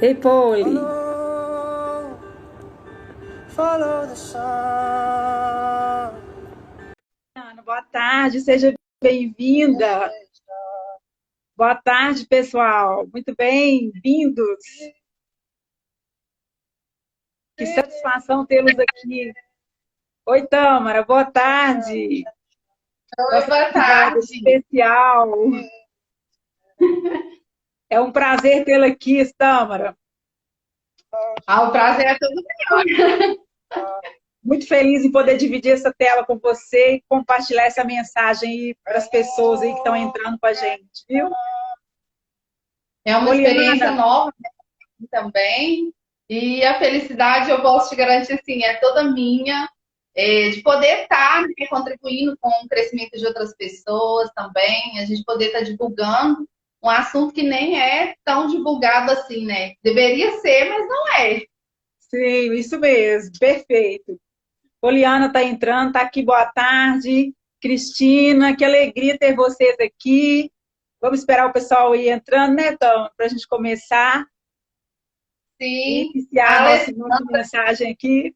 Ei, Poli. Follow the sun. Ana, boa tarde, seja bem-vinda. Boa tarde, pessoal. Muito bem-vindos. Que satisfação tê-los aqui. Oi, Tâmara, boa tarde. Oi, Nossa boa convidada tarde. especial. É um prazer tê-la aqui, Tâmara. O prazer é todo meu. Muito feliz em poder dividir essa tela com você e compartilhar essa mensagem aí para as pessoas aí que estão entrando com a gente, viu? É uma experiência Poliana, nova também. E a felicidade, eu posso te garantir, assim, é toda minha, de poder estar, né, contribuindo com o crescimento de outras pessoas também, a gente poder estar divulgando um assunto que nem é tão divulgado assim, né? Deveria ser, mas não é. sim, isso mesmo, perfeito. Poliana está entrando, está aqui, boa tarde. Cristina, que alegria ter vocês aqui. Vamos esperar o pessoal ir entrando, né, então, para a gente começar e Sim, iniciar a nossa mensagem aqui.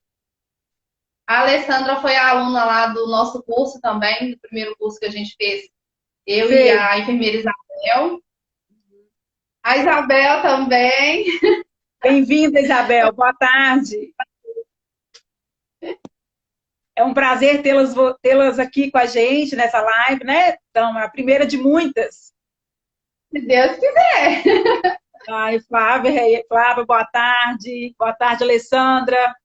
A Alessandra foi a aluna lá do nosso curso também, do primeiro curso que a gente fez, eu e Sei. a enfermeira Isabel. A Isabel também. Bem-vinda, Isabel, boa tarde. É um prazer tê-las aqui com a gente nessa live, né? Então, a primeira de muitas. Se Deus quiser. Ai, Flávia, boa tarde. Boa tarde, Alessandra.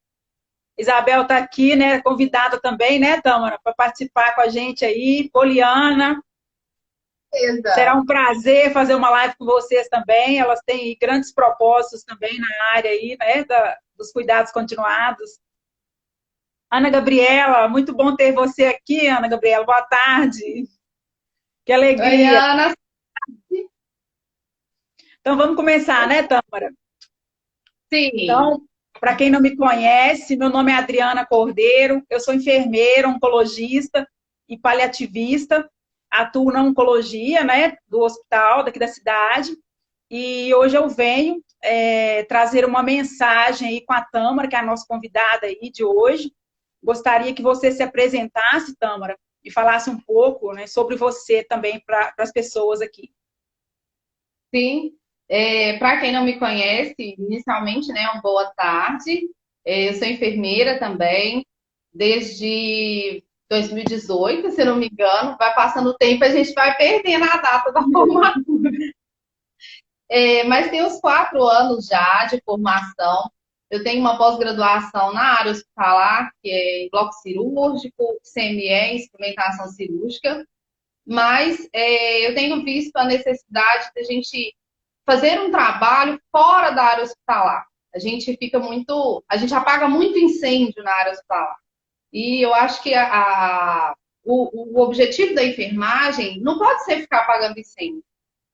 Isabel está aqui, né? Convidada também, né, Tâmara, para participar com a gente aí. Poliana, será um prazer fazer uma live com vocês também. Elas têm grandes propósitos também na área aí, né, dos cuidados continuados. Ana Gabriela, muito bom ter você aqui, Ana Gabriela. Boa tarde. Que Oi, alegria. Ana. Então vamos começar, né, Tâmara? Sim. Então, para quem não me conhece, meu nome é Adriana Cordeiro, eu sou enfermeira, oncologista e paliativista, atuo na oncologia, né, do hospital daqui da cidade, e hoje eu venho trazer uma mensagem aí com a Tâmara, que é a nossa convidada aí de hoje. Gostaria que você se apresentasse, Tâmara, e falasse um pouco, né, sobre você também para as pessoas aqui. Sim. Para quem não me conhece, inicialmente, né, uma boa tarde. Eu sou enfermeira também, desde 2018, se não me engano. Vai passando o tempo, a gente vai perdendo a data da formatura. Mas tem uns 4 anos já de formação. Eu tenho uma pós-graduação na área hospitalar, que é em bloco cirúrgico, CME, instrumentação cirúrgica. Mas eu tenho visto a necessidade de a gente fazer um trabalho fora da área hospitalar. A gente apaga muito incêndio na área hospitalar. E eu acho que o objetivo da enfermagem não pode ser ficar apagando incêndio.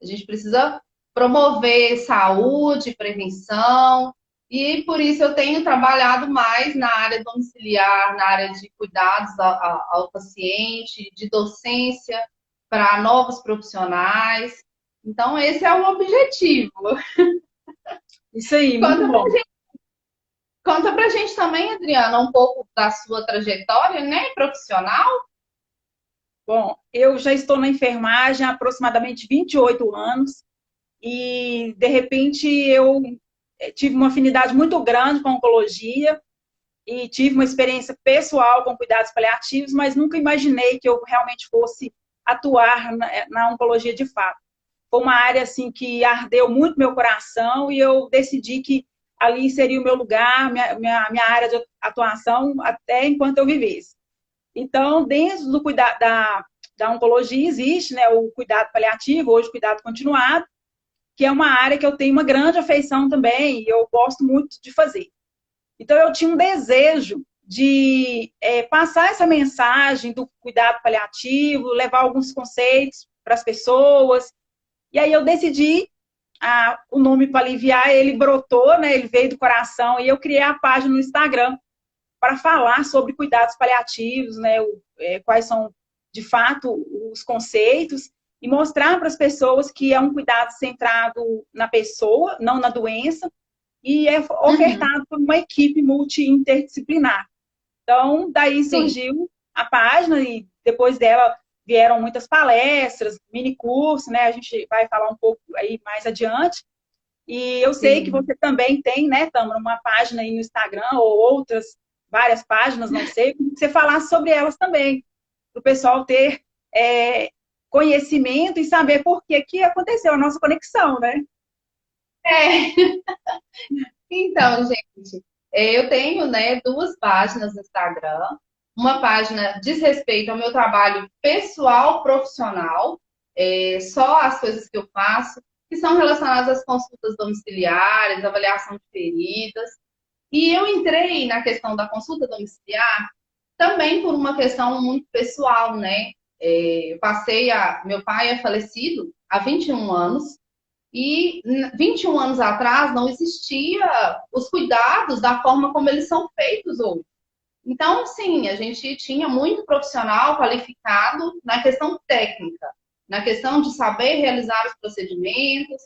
A gente precisa promover saúde, prevenção, e por isso eu tenho trabalhado mais na área domiciliar, na área de cuidados ao paciente, de docência para novos profissionais. Então, esse é o objetivo. Isso aí, muito Conta bom. conta pra gente também, Adriana, um pouco da sua trajetória, né, profissional. Bom, eu já estou na enfermagem há aproximadamente 28 anos e, de repente, eu tive uma afinidade muito grande com a oncologia e tive uma experiência pessoal com cuidados paliativos, mas nunca imaginei que eu realmente fosse atuar na oncologia de fato. Foi uma área assim que ardeu muito meu coração e eu decidi que ali seria o meu lugar, minha área de atuação até enquanto eu vivesse. Então, dentro do cuidado da oncologia existe, né, o cuidado paliativo, hoje o cuidado continuado, que é uma área que eu tenho uma grande afeição também e eu gosto muito de fazer. Então, eu tinha um desejo de passar essa mensagem do cuidado paliativo, levar alguns conceitos para as pessoas. E aí eu decidi, o nome para aliviar, ele brotou, né, ele veio do coração, e eu criei a página no Instagram para falar sobre cuidados paliativos, né, quais são, de fato, os conceitos, e mostrar para as pessoas que é um cuidado centrado na pessoa, não na doença, e é Uhum. ofertado por uma equipe multi-interdisciplinar. Então, daí Sim, surgiu a página e depois dela vieram muitas palestras, mini cursos, né? A gente vai falar um pouco aí mais adiante. E eu sei que sim. você também tem, né, Tamara, uma página aí no Instagram ou outras, várias páginas, não sei, que você falar sobre elas também, para o pessoal ter é, conhecimento e saber por que que aconteceu a nossa conexão, né? É. Então, gente, eu tenho, né, duas páginas no Instagram. Uma página diz respeito ao meu trabalho pessoal, profissional, só as coisas que eu faço, que são relacionadas às consultas domiciliares, avaliação de feridas. E eu entrei na questão da consulta domiciliar também por uma questão muito pessoal, né? Meu pai é falecido há 21 anos, e 21 anos atrás não existia os cuidados da forma como eles são feitos hoje. Então, sim, a gente tinha muito profissional qualificado na questão técnica, na questão de saber realizar os procedimentos,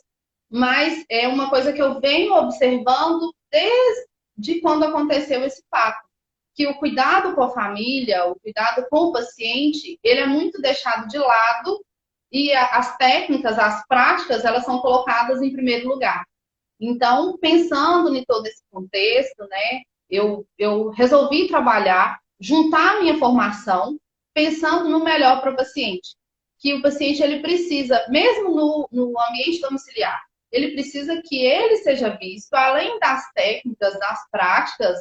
mas é uma coisa que eu venho observando desde quando aconteceu esse fato, que o cuidado com a família, o cuidado com o paciente, ele é muito deixado de lado e as técnicas, as práticas, elas são colocadas em primeiro lugar. Então, pensando em todo esse contexto, né, eu resolvi trabalhar, juntar a minha formação, pensando no melhor para o paciente. Que o paciente ele precisa, mesmo no ambiente domiciliar, ele precisa que ele seja visto, além das técnicas, das práticas,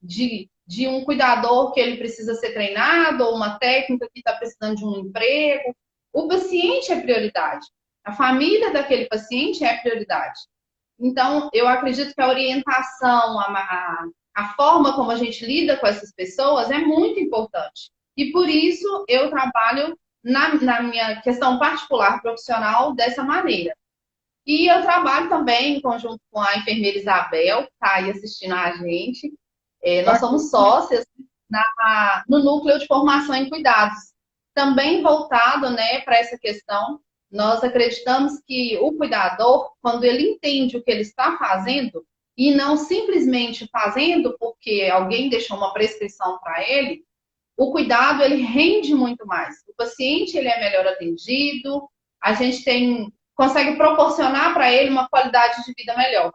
de um cuidador que ele precisa ser treinado, ou uma técnica que está precisando de um emprego. O paciente é prioridade. A família daquele paciente é prioridade. Então, eu acredito que a orientação, a forma como a gente lida com essas pessoas é muito importante. E por isso eu trabalho na minha questão particular profissional dessa maneira. E eu trabalho também em conjunto com a enfermeira Isabel, que está aí assistindo a gente. Nós somos Bacana. sócias no núcleo de formação em cuidados. Também voltado, né, para essa questão, nós acreditamos que o cuidador, quando ele entende o que ele está fazendo, e não simplesmente fazendo porque alguém deixou uma prescrição para ele, o cuidado ele rende muito mais. O paciente ele é melhor atendido, a gente consegue proporcionar para ele uma qualidade de vida melhor.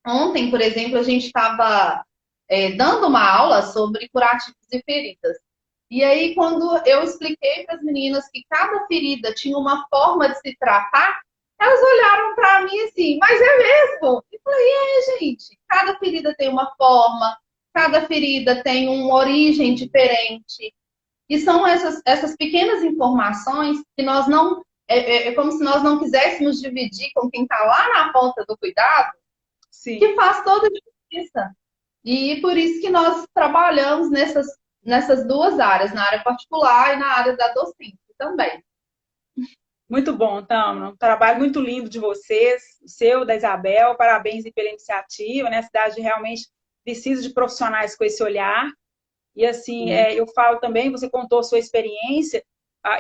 Ontem, por exemplo, a gente estava dando uma aula sobre curativos e feridas. E aí, quando eu expliquei para as meninas que cada ferida tinha uma forma de se tratar, elas olharam para mim assim, mas é mesmo? Eu falei, gente, cada ferida tem uma forma, cada ferida tem uma origem diferente. E são essas pequenas informações que nós não. É como se nós não quiséssemos dividir com quem está lá na ponta do cuidado, Sim. que faz toda a diferença. E por isso que nós trabalhamos nessas duas áreas, na área particular e na área da docência também. Muito bom, Tamara. Um trabalho muito lindo de vocês, o seu, da Isabel. Parabéns aí pela iniciativa, né? A cidade realmente precisa de profissionais com esse olhar. E assim, eu falo também, você contou a sua experiência.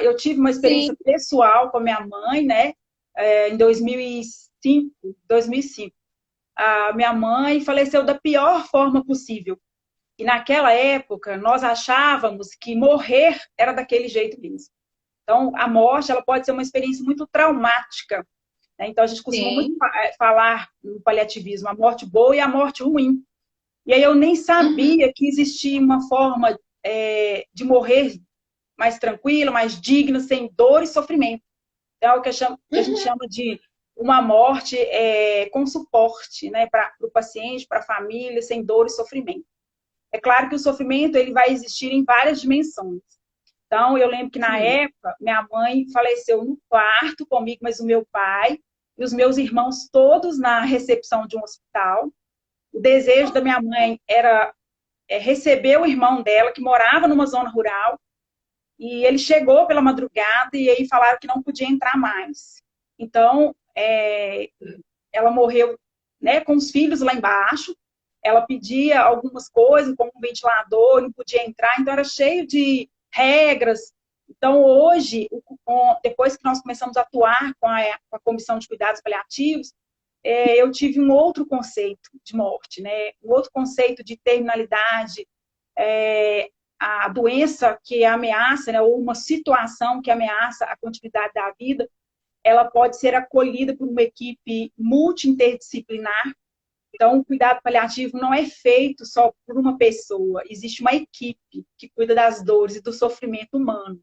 Eu tive uma Sim. experiência pessoal com a minha mãe, né? Em 2005. A minha mãe faleceu da pior forma possível. E naquela época, nós achávamos que morrer era daquele jeito mesmo. Então, a morte ela pode ser uma experiência muito traumática, né? Então, a gente costuma muito Sim. falar no paliativismo a morte boa e a morte ruim. E aí eu nem Uhum. sabia que existia uma forma de morrer mais tranquila, mais digna, sem dor e sofrimento. Então, é o que a gente Uhum. chama de uma morte com suporte, né, para o paciente, para a família, sem dor e sofrimento. É claro que o sofrimento ele vai existir em várias dimensões. Então, eu lembro que na Sim. época, minha mãe faleceu no quarto comigo, mas o meu pai e os meus irmãos todos na recepção de um hospital. O desejo da minha mãe era receber o irmão dela, que morava numa zona rural, e ele chegou pela madrugada e aí falaram que não podia entrar mais. Então, ela morreu, né, com os filhos lá embaixo. Ela pedia algumas coisas, como um ventilador, não podia entrar, então era cheio de regras. Então, hoje, depois que nós começamos a atuar com a Comissão de Cuidados Paliativos, eu tive um outro conceito de morte, né? Um outro conceito de terminalidade, a doença que ameaça, né? Ou uma situação que ameaça a continuidade da vida, ela pode ser acolhida por uma equipe multi-interdisciplinar. Então, o cuidado paliativo não é feito só por uma pessoa, existe uma equipe que cuida das dores e do sofrimento humano.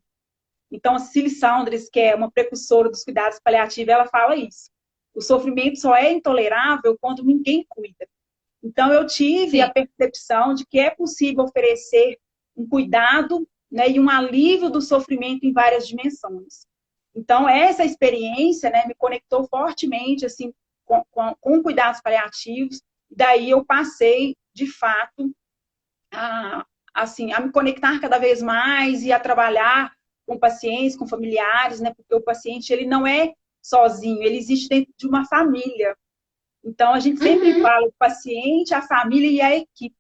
Então, a Cecily Saunders, que é uma precursora dos cuidados paliativos, ela fala isso. O sofrimento só é intolerável quando ninguém cuida. Então, eu tive Sim, a percepção de que é possível oferecer um cuidado, né, e um alívio do sofrimento em várias dimensões. Então, essa experiência, né, me conectou fortemente assim, com cuidados paliativos. Daí eu passei, de fato, a, assim, a me conectar cada vez mais e a trabalhar com pacientes, com familiares, né? Porque o paciente ele não é sozinho, ele existe dentro de uma família. Então a gente sempre uhum, fala o paciente, a família e a equipe.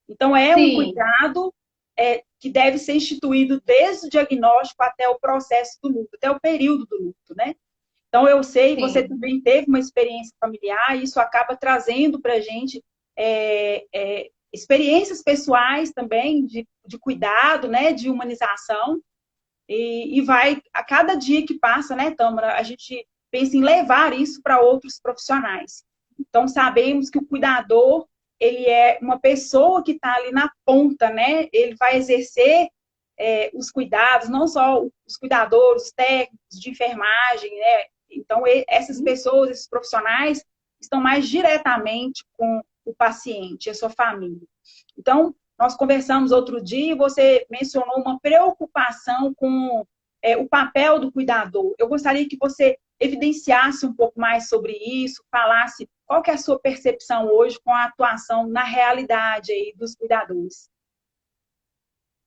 Então é um sim, cuidado que deve ser instituído desde o diagnóstico até o processo do luto, até o período do luto, né? Então eu sei, você sim. também teve uma experiência familiar, e isso acaba trazendo para a gente experiências pessoais também de cuidado, né, de humanização, e vai, a cada dia que passa, né, Tâmara, a gente pensa em levar isso para outros profissionais. Então, sabemos que o cuidador, ele é uma pessoa que está ali na ponta, né, ele vai exercer os cuidados, não só os cuidadores, os técnicos de enfermagem, né, então essas pessoas, esses profissionais, estão mais diretamente com o paciente, a sua família. Então, nós conversamos outro dia e você mencionou uma preocupação com o papel do cuidador. Eu gostaria que você evidenciasse um pouco mais sobre isso, falasse qual que é a sua percepção hoje com a atuação na realidade aí dos cuidadores.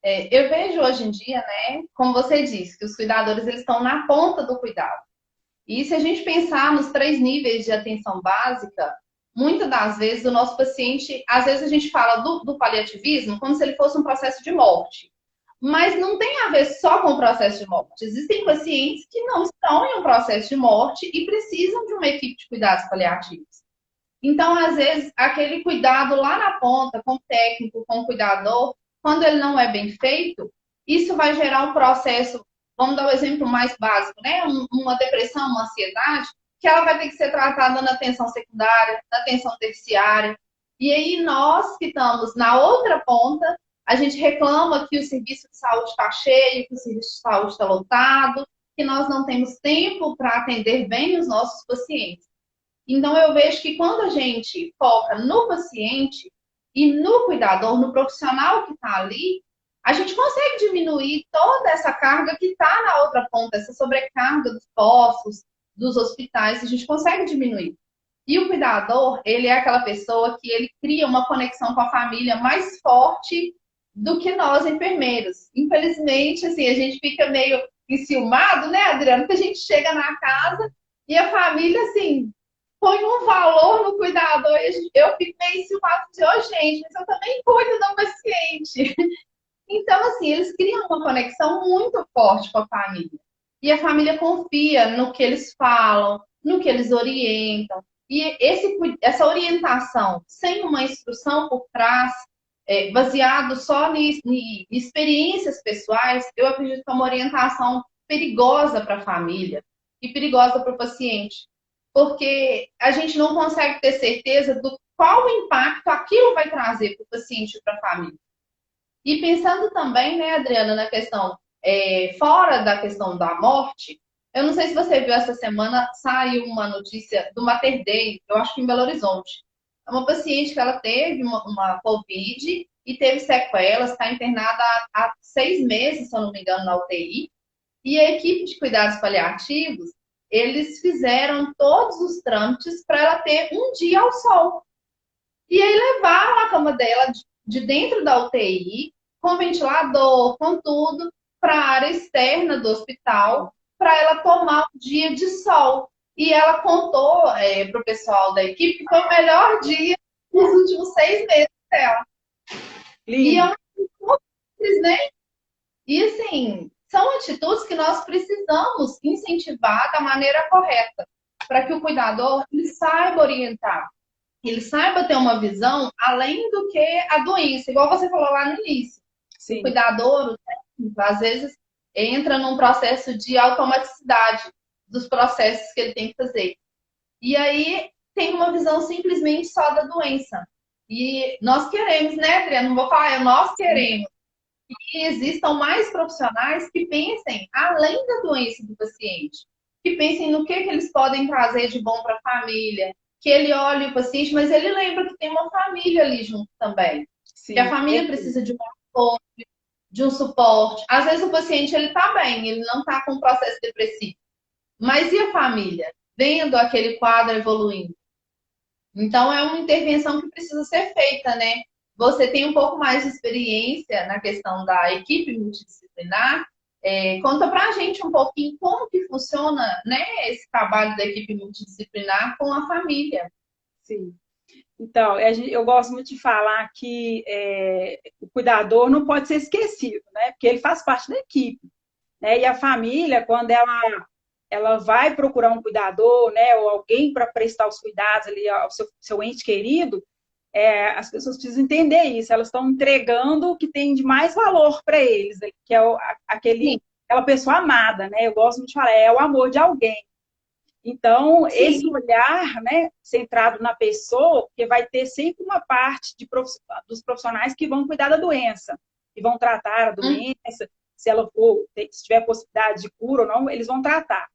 Eu vejo hoje em dia, né, como você disse, que os cuidadores eles estão na ponta do cuidado. E se a gente pensar nos 3 níveis de atenção básica, muitas das vezes o nosso paciente, às vezes a gente fala do paliativismo como se ele fosse um processo de morte. Mas não tem a ver só com o processo de morte. Existem pacientes que não estão em um processo de morte e precisam de uma equipe de cuidados paliativos. Então, às vezes, aquele cuidado lá na ponta, com o técnico, com o cuidador, quando ele não é bem feito, isso vai gerar um processo, vamos dar o um exemplo mais básico, né? Uma depressão, uma ansiedade, que ela vai ter que ser tratada na atenção secundária, na atenção terciária. E aí, nós que estamos na outra ponta, a gente reclama que o serviço de saúde está cheio, que o serviço de saúde está lotado, que nós não temos tempo para atender bem os nossos pacientes. Então, eu vejo que quando a gente foca no paciente e no cuidador, no profissional que está ali, a gente consegue diminuir toda essa carga que está na outra ponta, essa sobrecarga dos postos, dos hospitais, a gente consegue diminuir. E o cuidador, ele é aquela pessoa que ele cria uma conexão com a família mais forte do que nós, enfermeiros. Infelizmente, assim, a gente fica meio enciumado, né, Adriano? Porque a gente chega na casa e a família, assim, põe um valor no cuidador e eu fico meio enciumado de, oh, gente, mas eu também cuido do paciente. Então, assim, eles criam uma conexão muito forte com a família. E a família confia no que eles falam, no que eles orientam. E essa orientação, sem uma instrução por trás, baseado só em experiências pessoais, eu acredito que é uma orientação perigosa para a família e perigosa para o paciente. Porque a gente não consegue ter certeza do qual impacto aquilo vai trazer para o paciente e para a família. E pensando também, né, Adriana, na questão, fora da questão da morte, eu não sei se você viu essa semana, saiu uma notícia do Mater Dei, eu acho que em Belo Horizonte. É uma paciente que ela teve uma Covid e teve sequelas, está internada há 6 meses, se eu não me engano, na UTI. E a equipe de cuidados paliativos, eles fizeram todos os trâmites para ela ter um dia ao sol. E aí levaram a cama dela de dentro da UTI, com ventilador, com tudo, para a área externa do hospital, para ela tomar um dia de sol. E ela contou para o pessoal da equipe que foi o melhor dia dos últimos 6 meses dela. E é Lindo. uma simples, né? E assim, são atitudes que nós precisamos incentivar da maneira correta. para que o cuidador ele saiba orientar, ele saiba ter uma visão além do que a doença, igual você falou lá no início. O Sim, cuidador, o técnico, às vezes, entra num processo de automaticidade dos processos que ele tem que fazer. E aí tem uma visão simplesmente só da doença. E nós queremos, né, Adriana? Não vou falar, nós queremos que existam mais profissionais que pensem além da doença do paciente, que pensem no que eles podem trazer de bom para a família, que ele olhe o paciente, mas ele lembra que tem uma família ali junto também, que a sim. família precisa de um apoio, de um suporte. Às vezes o paciente ele está bem, ele não está com um processo depressivo, mas e a família? Vendo aquele quadro evoluindo. Então, é uma intervenção que precisa ser feita, né? Você tem um pouco mais de experiência na questão da equipe multidisciplinar. Conta pra gente um pouquinho como que funciona, né, esse trabalho da equipe multidisciplinar com a família. Sim. Então, eu gosto muito de falar que o cuidador não pode ser esquecido, né? Porque ele faz parte da equipe, né? E a família, quando ela vai procurar um cuidador, né? Ou alguém para prestar os cuidados ali ao seu ente querido, as pessoas precisam entender isso. Elas estão entregando o que tem de mais valor para eles, né? Que é Sim, aquela pessoa amada, né? Eu gosto muito de falar, é o amor de alguém. Então, esse sim. olhar, né, centrado na pessoa, porque vai ter sempre uma parte dos profissionais que vão cuidar da doença, que vão tratar a Hum, doença, se ela for, se tiver possibilidade de cura ou não, eles vão tratar.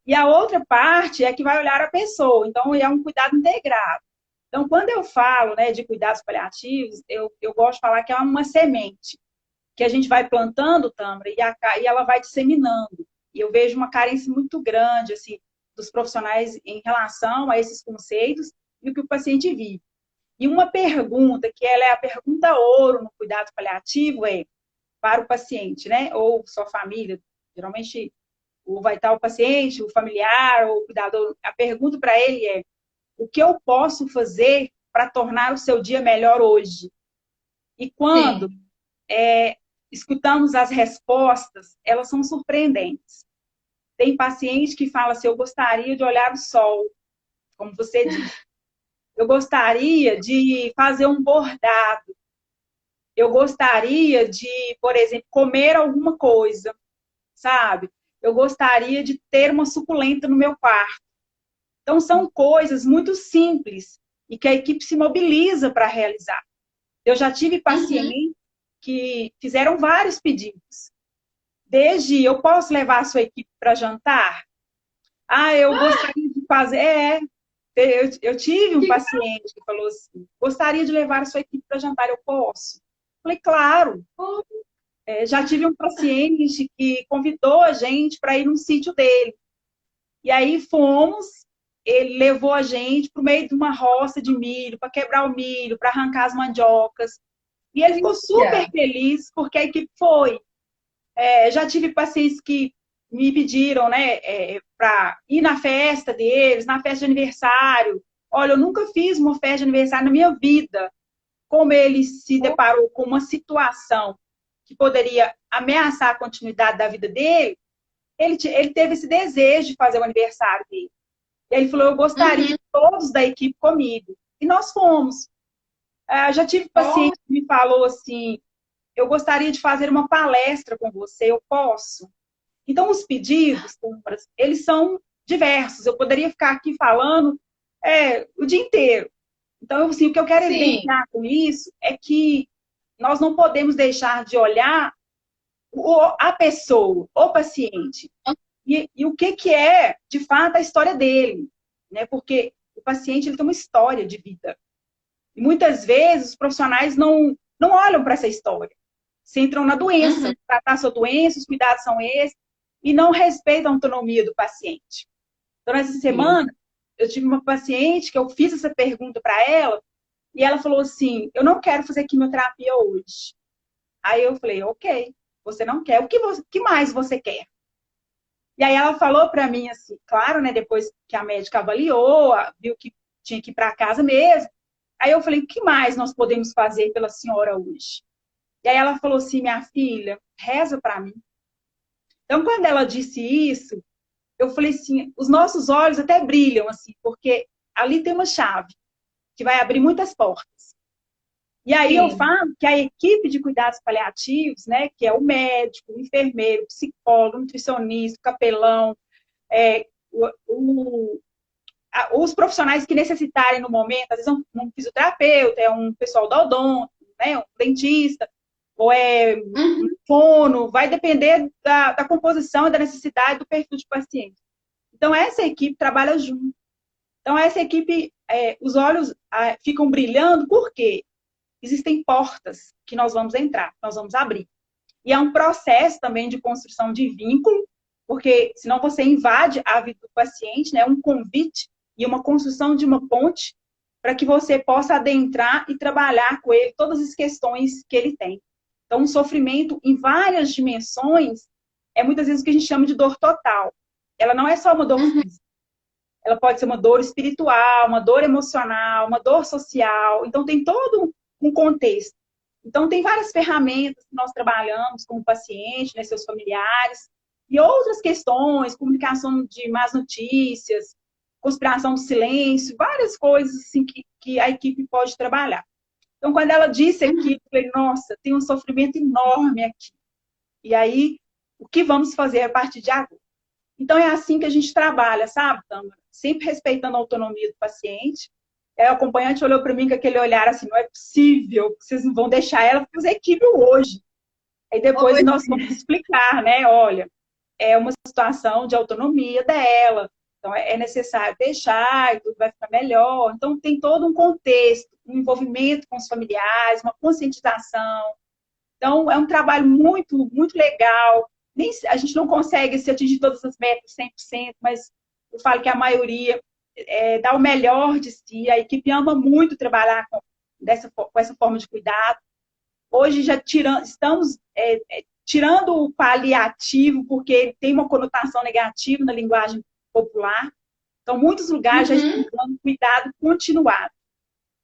E a outra parte é que vai olhar a pessoa, então é um cuidado integrado. Então, quando eu falo, né, de cuidados paliativos, eu gosto de falar que é uma semente, que a gente vai plantando, Tamara, e ela vai disseminando. E eu vejo uma carência muito grande, assim, dos profissionais em relação a esses conceitos e o que o paciente vive. E uma pergunta, que ela é a pergunta ouro no cuidado paliativo, é para o paciente, né? Ou sua família, geralmente, ou vai estar o paciente, o familiar, ou o cuidador. A pergunta para ele é: o que eu posso fazer para tornar o seu dia melhor hoje? E quando sim. escutamos as respostas, elas são surpreendentes. Tem paciente que fala assim: eu gostaria de olhar o sol, como você disse. Eu gostaria de fazer um bordado. Eu gostaria de, por exemplo, comer alguma coisa, sabe? Eu gostaria de ter uma suculenta no meu quarto. Então, são coisas muito simples e que a equipe se mobiliza para realizar. Eu já tive Uhum. pacientes que fizeram vários pedidos. Desde eu posso levar a sua equipe para jantar? Ah, eu gostaria de fazer. Eu tive um Que paciente que falou assim: gostaria de levar a sua equipe para jantar, eu posso? Falei, claro. graça! Já tive um paciente que convidou a gente para ir num sítio dele. E aí fomos, ele levou a gente para o meio de uma roça de milho, para quebrar o milho, para arrancar as mandiocas. E ele ficou super Delícia! feliz porque a equipe foi. Já tive pacientes que me pediram, né, para ir na festa deles, na festa de aniversário. Olha, eu nunca fiz uma festa de aniversário na minha vida. Como ele se deparou com uma situação que poderia ameaçar a continuidade da vida dele, ele teve esse desejo de fazer o aniversário dele. E ele falou: eu gostaria Uhum. de todos da equipe comigo. E nós fomos. Já tive Oh, paciente que me falou assim: eu gostaria de fazer uma palestra com você, eu posso? Então, os pedidos, eles são diversos. Eu poderia ficar aqui falando o dia inteiro. Então, assim, o que eu quero sim. evidenciar com isso é que nós não podemos deixar de olhar a pessoa, o paciente, e o que é, de fato, a história dele. Né? Porque o paciente ele tem uma história de vida. E muitas vezes os profissionais não olham para essa história. Se entram na doença, Uhum. tratar a sua doença, os cuidados são esses, e não respeitam a autonomia do paciente. Então, essa Sim. semana, eu tive uma paciente que eu fiz essa pergunta para ela, e ela falou assim: eu não quero fazer quimioterapia hoje. Aí eu falei: ok, você não quer, que mais você quer? E aí ela falou para mim assim, claro, né, depois que a médica avaliou, viu que tinha que ir para casa mesmo. Aí eu falei: o que mais nós podemos fazer pela senhora hoje? E aí ela falou assim: minha filha, reza para mim. Então, quando ela disse isso, eu falei assim, os nossos olhos até brilham, assim, porque ali tem uma chave que vai abrir muitas portas. E aí eu Sim. falo que a equipe de cuidados paliativos, né, que é o médico, o enfermeiro, o psicólogo, o nutricionista, o capelão, é, os profissionais que necessitarem no momento, às vezes um fisioterapeuta, é um pessoal da odonto, né, um dentista, ou é um Uhum. fono, vai depender da composição e da necessidade do perfil de paciente. Então, essa equipe trabalha junto. Então, essa equipe, os olhos ficam brilhando, por quê? Existem portas que nós vamos entrar, nós vamos abrir. E é um processo também de construção de vínculo, porque senão você invade a vida do paciente, né? Um convite e uma construção de uma ponte para que você possa adentrar e trabalhar com ele todas as questões que ele tem. Então, um sofrimento em várias dimensões é muitas vezes o que a gente chama de dor total. Ela não é só uma dor Uhum. física, ela pode ser uma dor espiritual, uma dor emocional, uma dor social. Então, tem todo um contexto. Então, tem várias ferramentas que nós trabalhamos com o paciente, né, seus familiares, e outras questões, comunicação de más notícias, conspiração do silêncio, várias coisas assim que a equipe pode trabalhar. Então, quando ela disse aqui, Uhum. eu falei, nossa, tem um sofrimento enorme aqui. E aí, o que vamos fazer a partir de agora? Então, é assim que a gente trabalha, sabe, Tâmara? Sempre respeitando a autonomia do paciente. O acompanhante olhou para mim com aquele olhar assim, não é possível, vocês não vão deixar ela fazer equipe hoje. Aí depois Oi. nós vamos explicar, né? Olha, é uma situação de autonomia dela, então é necessário deixar e tudo vai ficar melhor. Então tem todo um contexto, um envolvimento com os familiares, uma conscientização. Então é um trabalho muito, muito legal. Nem, a gente não consegue se atingir todas as metas 100%, mas eu falo que a maioria dá o melhor de si. A equipe ama muito trabalhar com essa forma de cuidado. Hoje já estamos tirando o paliativo, porque ele tem uma conotação negativa na linguagem popular. Então, muitos lugares já estão Uhum. dando cuidado continuado.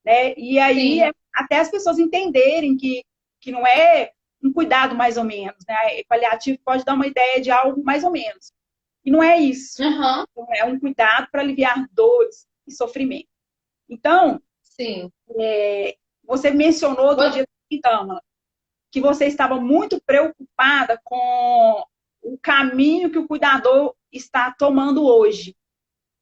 Né? E aí, Sim. até as pessoas entenderem que não é um cuidado mais ou menos. Né? Paliativo pode dar uma ideia de algo mais ou menos. E não é isso. Uhum. É um cuidado para aliviar dores e sofrimento. Então, Sim. você mencionou outro Vo- dia, então, que você estava muito preocupada com o caminho que o cuidador está tomando hoje,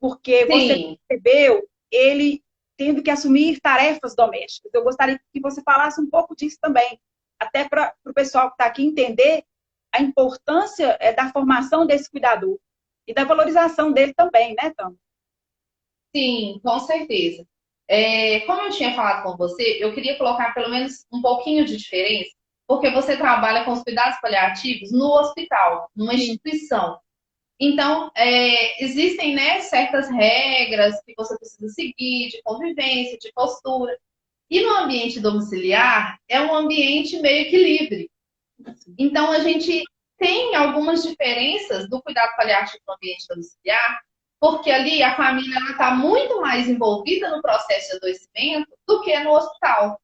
porque você Sim. percebeu ele tendo que assumir tarefas domésticas. Eu gostaria que você falasse um pouco disso também, até para o pessoal que está aqui entender a importância da formação desse cuidador e da valorização dele também, né, Tam? Sim, com certeza. Como eu tinha falado com você, eu queria colocar pelo menos um pouquinho de diferença, porque você trabalha com os cuidados paliativos no hospital, numa Sim. instituição. Então, existem, né, certas regras que você precisa seguir, de convivência, de postura. E no ambiente domiciliar, é um ambiente meio que livre. Então, a gente tem algumas diferenças do cuidado paliativo no ambiente domiciliar, porque ali a família está muito mais envolvida no processo de adoecimento do que no hospital.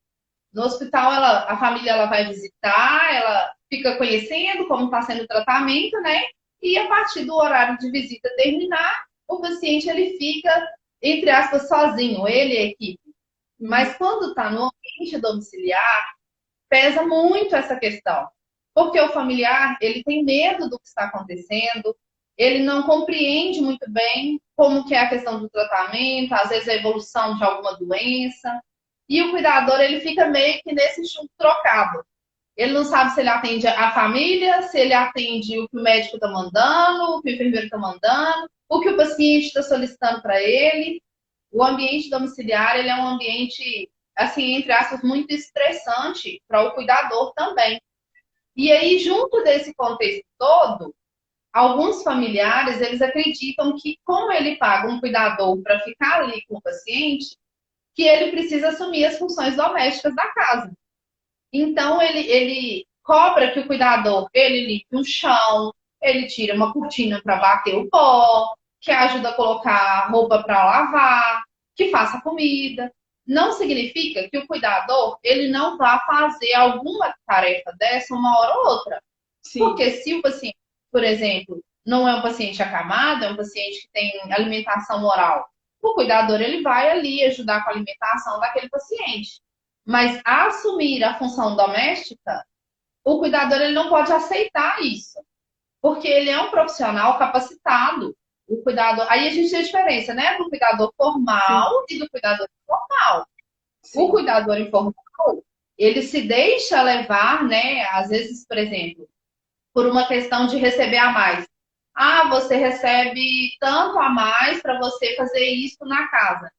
No hospital, a família ela vai visitar, ela fica conhecendo como está sendo o tratamento, né? E a partir do horário de visita terminar, o paciente ele fica, entre aspas, sozinho, ele e a equipe. Uhum. Mas quando está no ambiente domiciliar, pesa muito essa questão. Porque o familiar, ele tem medo do que está acontecendo, ele não compreende muito bem como que é a questão do tratamento, às vezes a evolução de alguma doença. E o cuidador, ele fica meio que nesse chumbo trocado. Ele não sabe se ele atende a família, se ele atende o que o médico está mandando, o que o enfermeiro está mandando, o que o paciente está solicitando para ele. O ambiente domiciliar, ele é um ambiente, assim, entre aspas, muito estressante para o cuidador também. E aí, junto desse contexto todo, alguns familiares, eles acreditam que, como ele paga um cuidador para ficar ali com o paciente, que ele precisa assumir as funções domésticas da casa. Então, ele cobra que o cuidador, ele limpe um chão, ele tira uma cortina para bater o pó, que ajuda a colocar roupa para lavar, que faça comida. Não significa que o cuidador, ele não vá fazer alguma tarefa dessa uma hora ou outra. Sim. Porque se o paciente, por exemplo, não é um paciente acamado, é um paciente que tem alimentação oral. O cuidador ele vai ali ajudar com a alimentação daquele paciente. Mas assumir a função doméstica, o cuidador ele não pode aceitar isso, porque ele é um profissional capacitado. O cuidador, aí a gente tem a diferença, né, do cuidador formal e do cuidador informal. O cuidador informal, ele se deixa levar, né, às vezes, por exemplo, por uma questão de receber a mais. Ah, você recebe tanto a mais para você fazer isso na casa.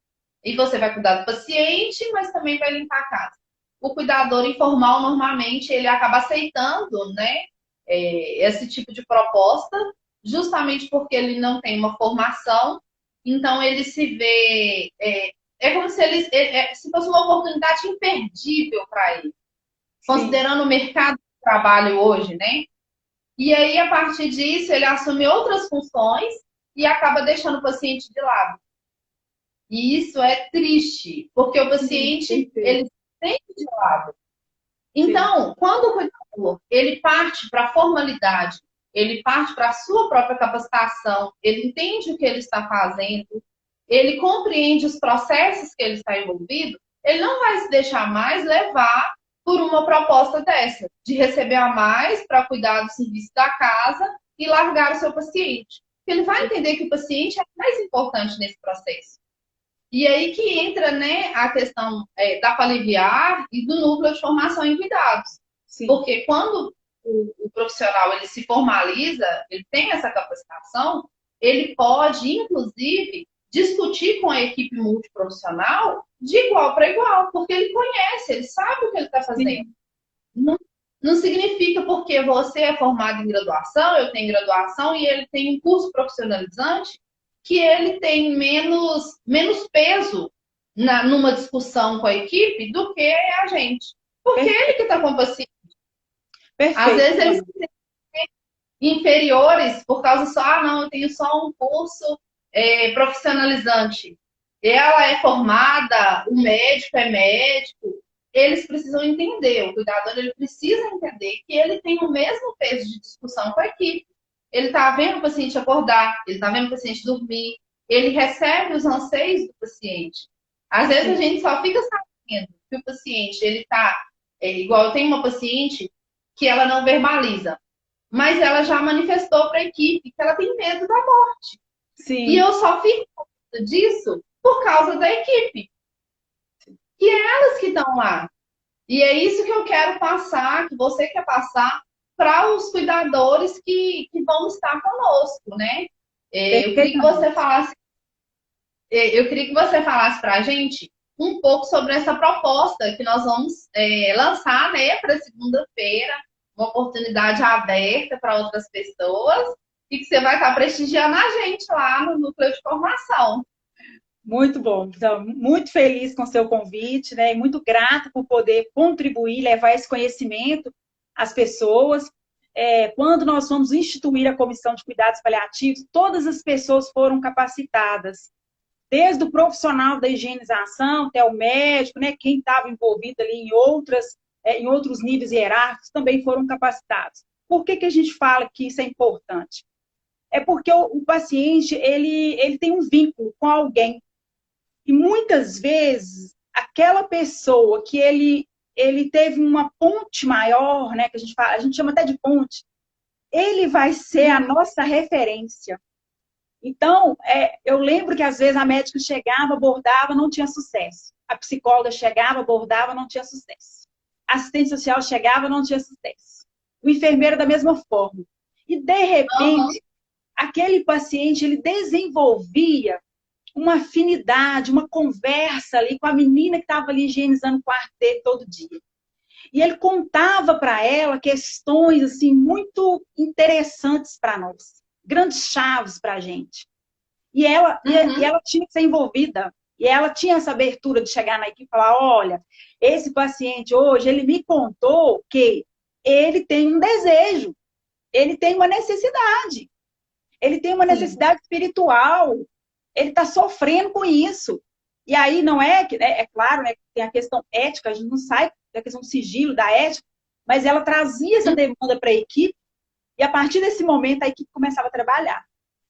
E você vai cuidar do paciente, mas também vai limpar a casa. O cuidador informal, normalmente, ele acaba aceitando, né, esse tipo de proposta, justamente porque ele não tem uma formação. Então, ele se vê... como se ele se fosse uma oportunidade imperdível para ele. Considerando o mercado de trabalho hoje, né? E aí, a partir disso, ele assume outras funções e acaba deixando o paciente de lado. E isso é triste, porque o paciente, ele se sente de lado. Então, quando o cuidador, ele parte para a formalidade, ele parte para a sua própria capacitação, ele entende o que ele está fazendo, ele compreende os processos que ele está envolvido, ele não vai se deixar mais levar por uma proposta dessa, de receber a mais para cuidar do serviço da casa e largar o seu paciente. Ele vai entender que o paciente é mais importante nesse processo. E aí que entra, né, a questão da Paliviar e do núcleo de formação em cuidados. Porque quando o profissional ele se formaliza, ele tem essa capacitação, ele pode, inclusive, discutir com a equipe multiprofissional de igual para igual, porque ele conhece, ele sabe o que ele está fazendo. Não significa porque você é formado em graduação, eu tenho graduação e ele tem um curso profissionalizante, que ele tem menos peso numa discussão com a equipe do que a gente. Porque ele que está com o paciente. Às vezes eles se sentem inferiores por causa só, não, eu tenho só um curso profissionalizante. Ela é formada, o médico é médico. Eles precisam entender, o cuidador ele precisa entender que ele tem o mesmo peso de discussão com a equipe. Ele está vendo o paciente acordar, ele está vendo o paciente dormir, ele recebe os anseios do paciente. Às vezes a gente só fica sabendo que o paciente, ele está... igual eu tenho uma paciente que ela não verbaliza, mas ela já manifestou para a equipe que ela tem medo da morte. E eu só fico com disso por causa da equipe. E é elas que estão lá. E é isso que eu quero passar, que você quer passar para os cuidadores que vão estar conosco, né? Eu queria que você falasse para a gente um pouco sobre essa proposta que nós vamos lançar, né, para segunda-feira, uma oportunidade aberta para outras pessoas e que você vai estar prestigiando a gente lá no Núcleo de Formação. Muito bom. Então, muito feliz com o seu convite, né? E muito grata por poder contribuir, levar esse conhecimento às pessoas. Quando nós fomos instituir a Comissão de Cuidados Paliativos, todas as pessoas foram capacitadas. Desde o profissional da higienização até o médico, né? Quem estava envolvido ali em outros níveis hierárquicos também foram capacitados. Por que a gente fala que isso é importante? É porque o paciente ele tem um vínculo com alguém. E muitas vezes, aquela pessoa que ele teve uma ponte maior, né, que a gente chama até de ponte, ele vai ser a nossa referência. Então, eu lembro que às vezes a médica chegava, abordava, não tinha sucesso. A psicóloga chegava, abordava, não tinha sucesso. A assistente social chegava, não tinha sucesso. O enfermeiro da mesma forma. E, de repente, aquele paciente, ele desenvolvia uma afinidade, uma conversa ali com a menina que estava ali higienizando o quarto dele todo dia. E ele contava para ela questões assim muito interessantes para nós, grandes chaves para a gente. E ela tinha que ser envolvida, e ela tinha essa abertura de chegar na equipe e falar, olha, esse paciente hoje, ele me contou que ele tem um desejo, ele tem uma necessidade, espiritual, ele está sofrendo com isso. E aí não claro, né, que tem a questão ética, a gente não sai da questão do sigilo, da ética, mas ela trazia essa demanda para a equipe E a partir desse momento, a equipe começava a trabalhar.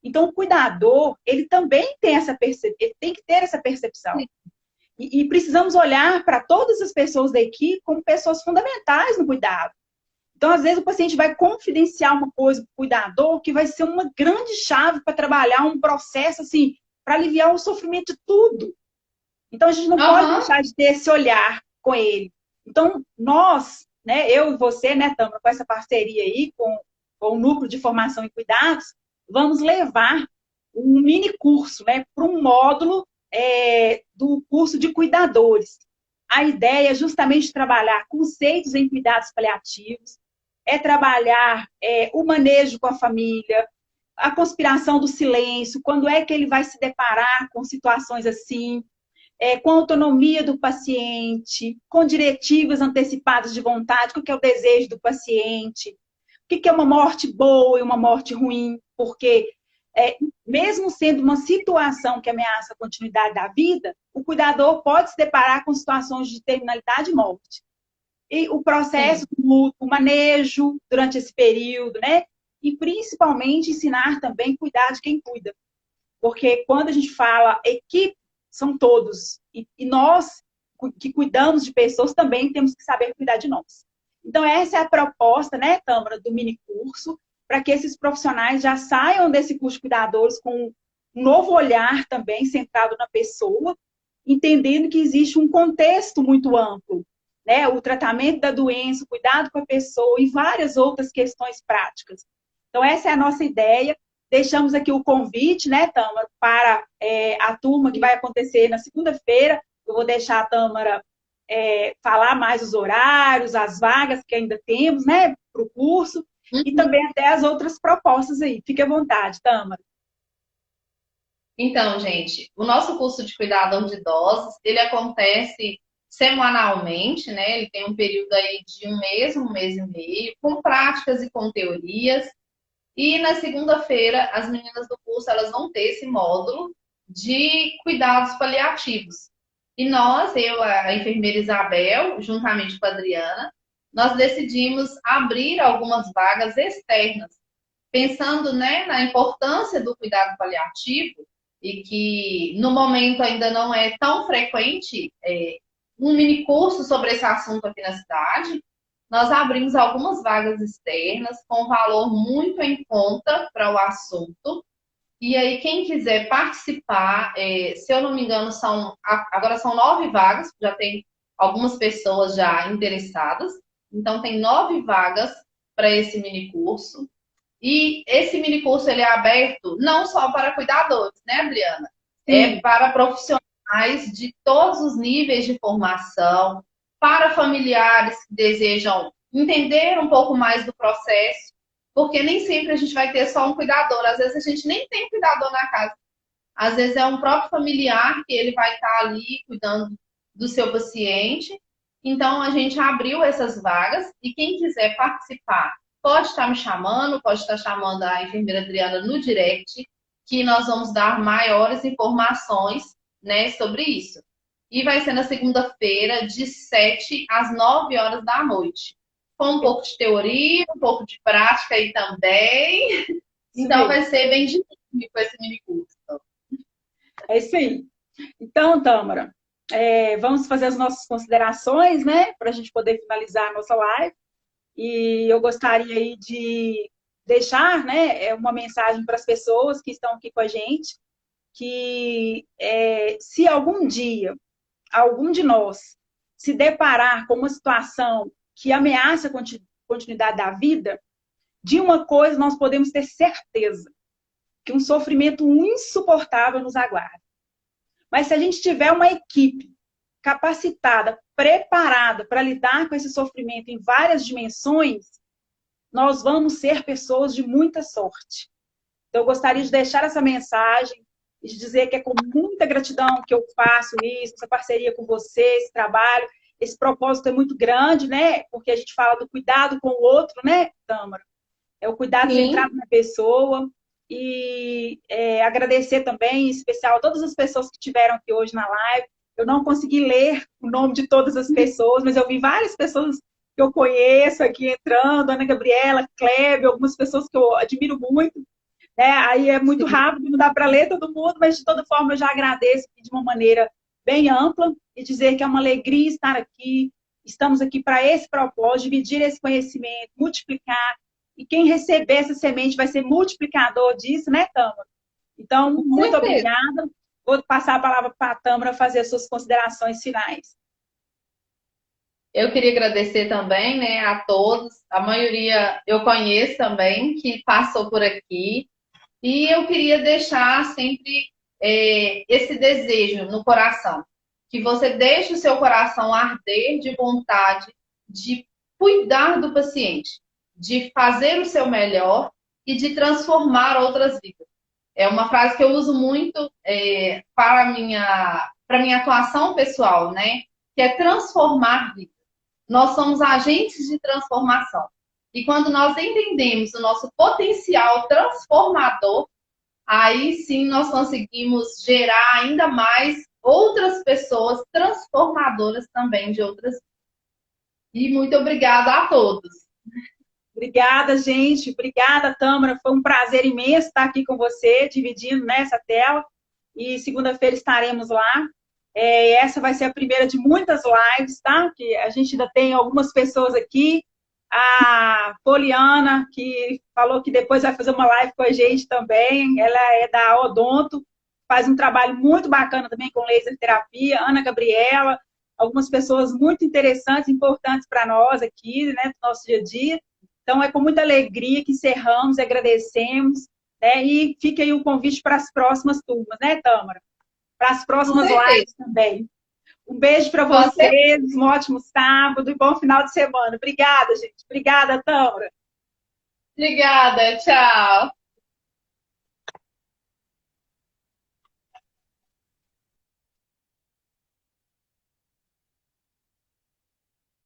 Então, o cuidador, ele também tem ele tem que ter essa percepção. E precisamos olhar para todas as pessoas da equipe como pessoas fundamentais no cuidado. Então, às vezes, o paciente vai confidenciar uma coisa para o cuidador que vai ser uma grande chave para trabalhar um processo, assim, para aliviar o sofrimento de tudo. Então, a gente não pode deixar de ter esse olhar com ele. Então, nós, né, eu e você, né, Tâmara, com essa parceria aí, com o Núcleo de Formação em Cuidados, vamos levar um mini curso, né, para um módulo do curso de cuidadores. A ideia é justamente trabalhar conceitos em cuidados paliativos, trabalhar o manejo com a família, a conspiração do silêncio, quando é que ele vai se deparar com situações assim, com a autonomia do paciente, com diretivas antecipadas de vontade, o que é o desejo do paciente, o que é uma morte boa e uma morte ruim, porque mesmo sendo uma situação que ameaça a continuidade da vida, o cuidador pode se deparar com situações de terminalidade e morte. E o processo do manejo durante esse período, né? E principalmente ensinar também a cuidar de quem cuida. Porque quando a gente fala equipe, são todos. E nós, que cuidamos de pessoas, também temos que saber cuidar de nós. Então, essa é a proposta, né, Tâmara, do mini curso, para que esses profissionais já saiam desse curso de cuidadores com um novo olhar também, centrado na pessoa, entendendo que existe um contexto muito amplo, né? O tratamento da doença, o cuidado com a pessoa e várias outras questões práticas. Então, essa é a nossa ideia. Deixamos aqui o convite, né, Tâmara, para a turma que vai acontecer na segunda-feira. Eu vou deixar a Tâmara falar mais os horários, as vagas que ainda temos, né, para o curso, e também até as outras propostas aí. Fique à vontade, Tâmara. Então, gente, o nosso curso de cuidador de idosos, ele acontece semanalmente, né? Ele tem um período aí de um mês e meio, com práticas e com teorias. E na segunda-feira, as meninas do curso, elas vão ter esse módulo de cuidados paliativos. E nós, a enfermeira Isabel, juntamente com a Adriana, nós decidimos abrir algumas vagas externas, pensando, né, na importância do cuidado paliativo e que no momento ainda não é tão frequente um mini curso sobre esse assunto aqui na cidade. Nós abrimos algumas vagas externas com valor muito em conta para o assunto. E aí, quem quiser participar, se eu não me engano, agora são 9 vagas, já tem algumas pessoas já interessadas. Então, tem 9 vagas para esse mini curso. E esse mini curso ele é aberto não só para cuidadores, né, Adriana? É para profissionais de todos os níveis de formação, para familiares que desejam entender um pouco mais do processo, porque nem sempre a gente vai ter só um cuidador. Às vezes a gente nem tem cuidador na casa. Às vezes é um próprio familiar que ele vai estar ali cuidando do seu paciente. Então, a gente abriu essas vagas e quem quiser participar pode estar me chamando, pode estar chamando a enfermeira Adriana no direct, que nós vamos dar maiores informações, né, sobre isso. E vai ser na segunda-feira, de 7 às 9 horas da noite. Com um pouco de teoria, um pouco de prática aí também. Então, vai ser bem dinâmico esse mini curso. É isso aí. Então, Tâmara, vamos fazer as nossas considerações, né? Para a gente poder finalizar a nossa live. E eu gostaria aí de deixar, né, uma mensagem para as pessoas que estão aqui com a gente, que se algum dia algum de nós se deparar com uma situação que ameaça a continuidade da vida, de uma coisa nós podemos ter certeza, que um sofrimento insuportável nos aguarda. Mas se a gente tiver uma equipe capacitada, preparada para lidar com esse sofrimento em várias dimensões, nós vamos ser pessoas de muita sorte. Então, eu gostaria de deixar essa mensagem e de dizer que é com muita gratidão que eu faço isso, essa parceria com você, esse trabalho. Esse propósito é muito grande, né? Porque a gente fala do cuidado com o outro, né, Tâmara? É o cuidado centrado na pessoa. E agradecer também, em especial, a todas as pessoas que estiveram aqui hoje na live. Eu não consegui ler o nome de todas as pessoas, mas eu vi várias pessoas que eu conheço aqui entrando, Ana Gabriela, Kleber, algumas pessoas que eu admiro muito, né? Aí é muito Sim. rápido, não dá para ler todo mundo, mas de toda forma eu já agradeço de uma maneira bem ampla e dizer que é uma alegria estar aqui. Estamos aqui para esse propósito, dividir esse conhecimento, multiplicar. E quem receber essa semente vai ser multiplicador disso, né, Tâmara? Então, Com muito certeza. obrigada. Vou passar a palavra para a Tâmara fazer as suas considerações finais. Eu queria agradecer também, né, a todos. A maioria eu conheço também, que passou por aqui. E eu queria deixar sempre esse desejo no coração. Que você deixe o seu coração arder de vontade de cuidar do paciente, de fazer o seu melhor e de transformar outras vidas. É uma frase que eu uso muito para minha atuação pessoal, né? Que é transformar vidas. Nós somos agentes de transformação. E quando nós entendemos o nosso potencial transformador, aí sim nós conseguimos gerar ainda mais outras pessoas transformadoras também de outras. E muito obrigada a todos. Obrigada, gente. Obrigada, Tâmara. Foi um prazer imenso estar aqui com você, dividindo nessa tela. E segunda-feira estaremos lá. Essa vai ser a primeira de muitas lives, tá? Que a gente ainda tem algumas pessoas aqui. A Poliana, que falou que depois vai fazer uma live com a gente também. Ela é da Odonto, faz um trabalho muito bacana também com laser terapia. Ana Gabriela, algumas pessoas muito interessantes, importantes para nós aqui, né, do nosso dia a dia. Então, é com muita alegria que encerramos, agradecemos, né? E fica aí o convite para as próximas turmas, né, Tâmara? Para as Com próximas certeza. lives também. Um beijo para Com certeza. vocês, um ótimo sábado e bom final de semana. Obrigada, gente. Obrigada, Tâmara. Obrigada. Tchau.